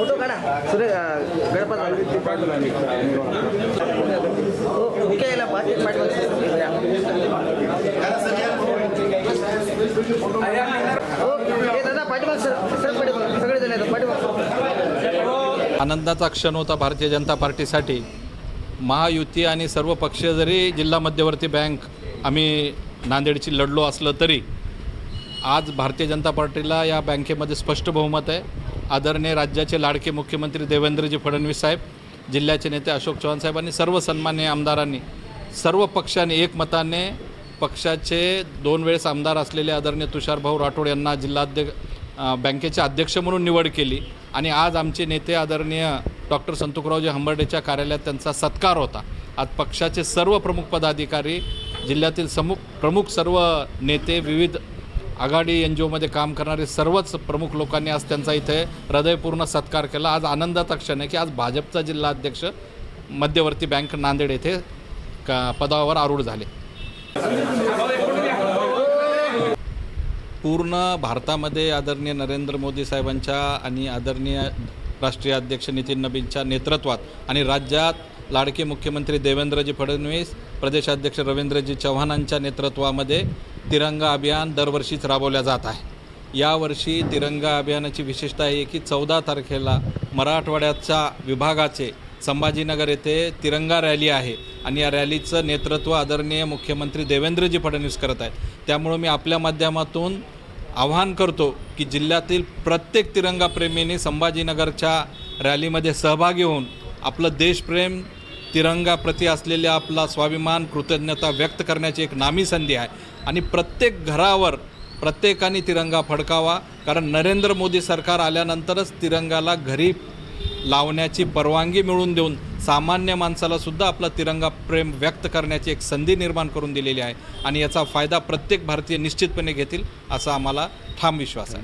Photo काढा गणपत मुख्य यायला दादा पाठीमाग सगळे जण येतात पाठीमाग. आनंदाचा क्षण होता भारतीय जनता पार्टीसाठी. महायुती आणि सर्व पक्ष जरी जिल्हा मध्यवर्ती बँक आम्ही नांदेडची लढलो असलं तरी आज भारतीय जनता पार्टीला या बँकेमध्ये स्पष्ट बहुमत आहे. आदरणीय राज्याचे लाडके मुख्यमंत्री देवेंद्रजी फडणवीस साहेब, जिल्ह्याचे नेते अशोक चव्हाण साहेबांनी, सर्व सन्मान्य आमदारांनी, सर्व पक्षांनी एकमताने पक्षाचे 2 वेळेस आमदार असलेले आदरणीय तुषारभाऊ राठोड यांना बँकेचे अध्यक्ष म्हणून निवड केली. आणि आज आमचे नेते आदरणीय डॉक्टर संतोकरावजी हंबर्डेच्या कार्यालयात त्यांचा सत्कार होता. आज पक्षाचे सर्व प्रमुख पदाधिकारी, जिल्ह्यातील प्रमुख सर्व नेते, विविध आघाडी NGOमध्ये काम करणारे सर्वच प्रमुख लोकांनी आज त्यांचा इथे हृदयपूर्ण सत्कार केला. आज आनंदाचा क्षण आहे की आज भाजपचा जिल्हा अध्यक्ष मध्यवर्ती बँक नांदेड येथे पदावर आरूढ झाले. पूर्ण भारतामध्ये आदरणीय नरेंद्र मोदी साहेबांच्या आणि आदरणीय राष्ट्रीय अध्यक्ष नितीन नबींच्या नेतृत्वात आणि राज्यात लाडके मुख्यमंत्री देवेंद्रजी फडणवीस, प्रदेशाध्यक्ष रवींद्रजी चव्हाणांच्या नेतृत्वामध्ये तिरंगा अभियान दरवर्षीच राबवल्या जात आहे. यावर्षी तिरंगा अभियानाची विशेषता आहे की 14 तारखेला मराठवाड्याच्या विभागाचे संभाजीनगर येथे तिरंगा रॅली आहे आणि या रॅलीचं नेतृत्व आदरणीय मुख्यमंत्री देवेंद्रजी फडणवीस करत आहेत. त्यामुळं मी आपल्या माध्यमातून आवाहन करतो की जिल्ह्यातील प्रत्येक तिरंगाप्रेमींनी संभाजीनगरच्या रॅलीमध्ये सहभागी होऊन आपलं देशप्रेम, तिरंगाप्रती असलेले आपला स्वाभिमान, कृतज्ञता व्यक्त करण्याची एक नामी संधी आहे. आणि प्रत्येक घरावर प्रत्येकाने तिरंगा फडकावा, कारण नरेंद्र मोदी सरकार आल्यानंतरच तिरंगाला घरी लावण्याची परवानगी मिळवून देऊन सामान्य माणसालासुद्धा आपला तिरंगा प्रेम व्यक्त करण्याची एक संधी निर्माण करून दिलेली आहे. आणि याचा फायदा प्रत्येक भारतीय निश्चितपणे घेतील असा आम्हाला ठाम विश्वास आहे.